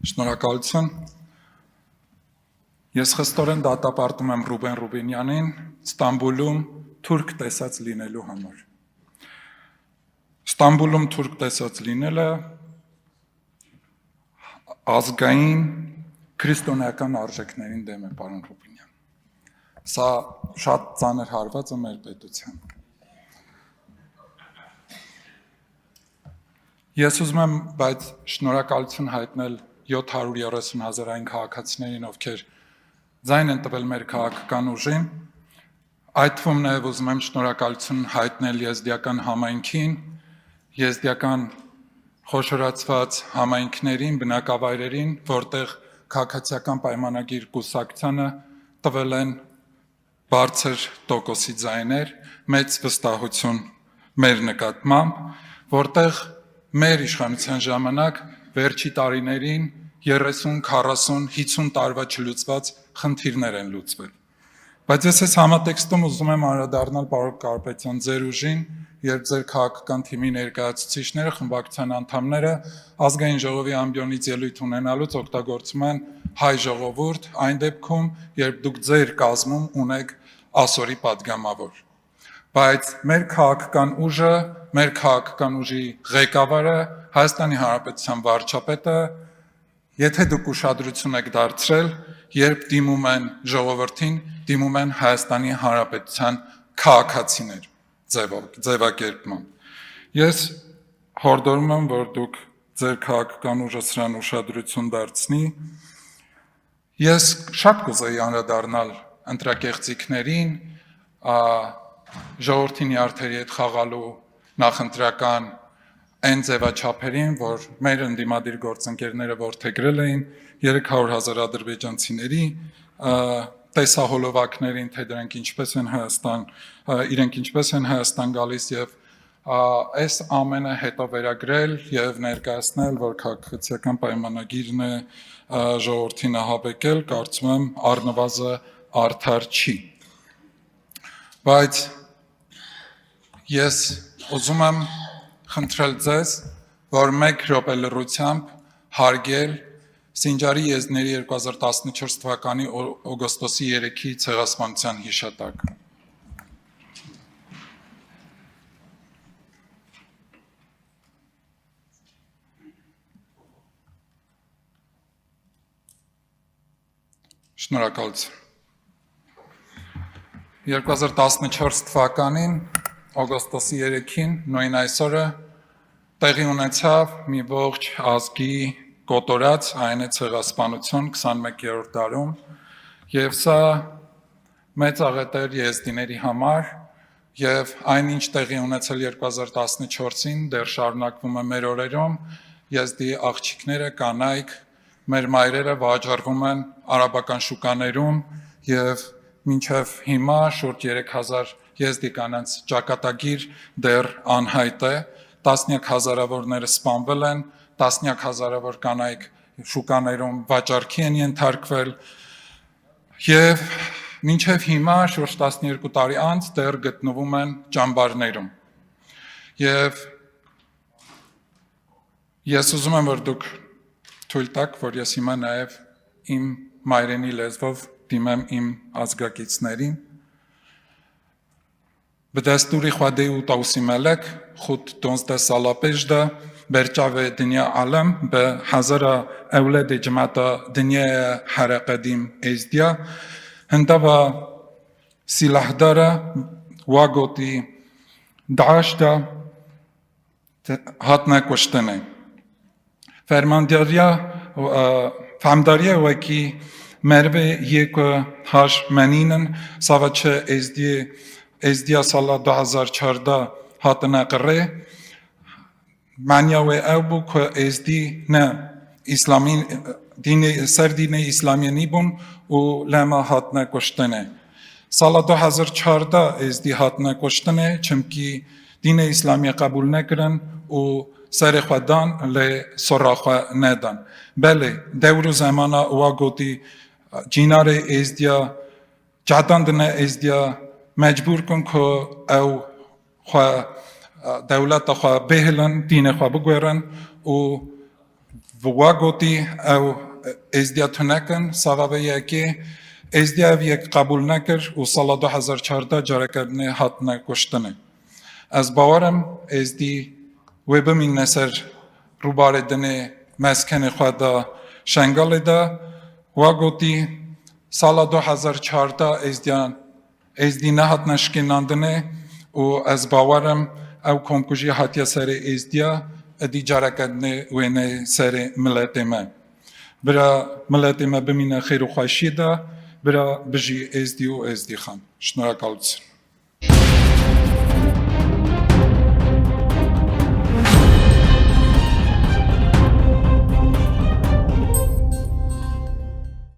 Շնորհակալություն։ Ես խստորեն դատապարտում եմ Ռուբեն Ռուբինյանին Ստամբուլում թուրք տեսած լինելու համար։ Ստամբուլում թուրք տեսած լինելը ազգային քրիստոնեական արժեքներին դեմ է, պարոն Ռուբինյան։ Սա շատ ծանր հարված է մեր պետության։ Ես ուզում եմ, բայց շնորհակալություն հայտնել 730,000 այն քաղաքացիներին, ովքեր ձայն են տվել մեր քաղաքական ուժին, այդ թվում նաև ուզում եմ շնորհակալություն հայտնել եզդիական համայնքին, եզդիական խոշորացված համայնքներին, բնակավայրերին, որտեղ քաղաքացիական պայմանագիր կուսակցությանը տվել են բարձր տոկոսի ձայներ, մեծ վստահություն մեր նկատմամբ, որտեղ մեր իշխանության ժամանակ վերջի տարիներին 30, 40, 50 տարվա չլուծված խնդիրներ են լուծվել։ Բայց ես այս համատեքստում ուզում եմ անդրադառնալ պարոն Կարապետյան ձեր ուժին, երբ ձեր քաղաքական թիմի ներկայացուցիչները, խմբակցության անդամները ազգային ժողովի ամբիոնից ելույթ ունենալուց օգտագործում են հայ ժողովուրդ, այն դեպքում, երբ դուք ձեր կազմում ունեք ասորի падգամավոր։ Բայց մեր քաղաքական ուժը, մեր քաղաքական ուժի ղեկավարը, Հայաստանի Հանրապետության վարչապետը, եթե դուք ուշադրություն եք դարձրել, երբ դիմում են ժողովրդին, դիմում են Հայաստանի Հանրապետության քաղաքացիներ ձևակերպմամբ։ Ես հորդորում եմ, որ դուք ձեր քաղաքական ուժը սրան ուշադրություն դարձնի։ Ես շատ կուզեի անդրադառնալ ընտրակեղծիքներին, ժողովրդի նյարդերի հետ խաղալու նախընտրական այն ձևաչափերին, որ մեր ընդդիմադիր գործընկերները որդեգրել էին 300,000 ադրբեջանցիների տեսահոլովակներին, թե դրանք իրենք ինչպես են Հայաստան գալիս եւ այս ամենը հետո վերագրել եւ ներկայացնել, որ քաղաքացիական պայմանագիրն է ժողովրդին ահաբեկել, կարծում եմ առնվազն արդար չի։ Բայց ես ուզում եմ խնդրել ձեզ, որ մեկ րոպե լռությամբ հարգել Սինջարի եզդիների 2014 թվականի օգոստոսի 3-ի ցեղասպանության հիշատակը։ Շնորհակալություն։ 2014 թվականին օգոստոսի 3-ին նույն այսօրը տեղի ունեցավ մի ողջ ազգի կոտորած այն է ցեղասպանություն 21-րդ դարում եւ սա մեծ աղետ էր եզդիների համար եւ այնինչ տեղի ունեցել 2014-ին դեռ շարունակվում է մեր օրերում եզդի աղջիկները կանայք մեր մայրերը վաճառվում են արաբական շուկաներում եւ մինչև հիմա շուրջ 3000 եզդի կանանց ճակատագիր դեռ անհայտ է, տասնյակ հազարավորները սպանվել են, տասնյակ հազարավոր կանայք շուկաներում վաճառքի են ենթարկվել եւ մինչև հիմա շուրջ 12 տարի անց դեռ գտնվում են ճամբարներում։ Եվ ես ուզում եմ, որ դուք թույլ տաք, որ ես հիմա նաեւ իմ մայրենի լեզվով դիմեմ իմ ազգակիցներին։ Բդաստուրի խադեու տաուսի մելեք, խուտ տոնստե սալապեժդա, բերճավե դնյա ալեմ, բե հազարա əvləd ecmata dünyaya haraqadim ezdiya, hındava silahdara, vagoti daşda hatna koştene. Fermandarya vaki merve yekə haş meninin savaçı ezdiya sala 2014 hatına qırre manyawe ebu ku ezdi ne İslamin dini İslamiyeni bun u lema hatına koştene. Sala 2014 ezdi hatına koştene çünkü dini İslamiye kabul nekren u Սերեխվադան լե սորախա նեդան բելե դեվրու զամանա ուագոտի ջինարե էզդիա ջադանդնե էզդիա մեջբուր կոնքո au խա դավլատա խա բեհլան դինե խա բուգերան ու Վուագոտի ու էզդիաթունակն սավավեյակի էզդիավ եկ կաբուլնակր ու սալադո հազար չարդա ջարակարնի հատնա կոշտնի As բավարեմ էզդի վեբը միննեսեր ռուբարե դնի մեսքենի խոադա շենգալի դա Վուագոտի սալադո հազար չարդա էզդի նահատնաշկին անդնի ու as բավարեմ au concluzie hatia sere ezdia edi jarakadne uene sere mleteme bra mleteme bemina khairu khashida bra bji ezdiu ezdi khan շնորհակալություն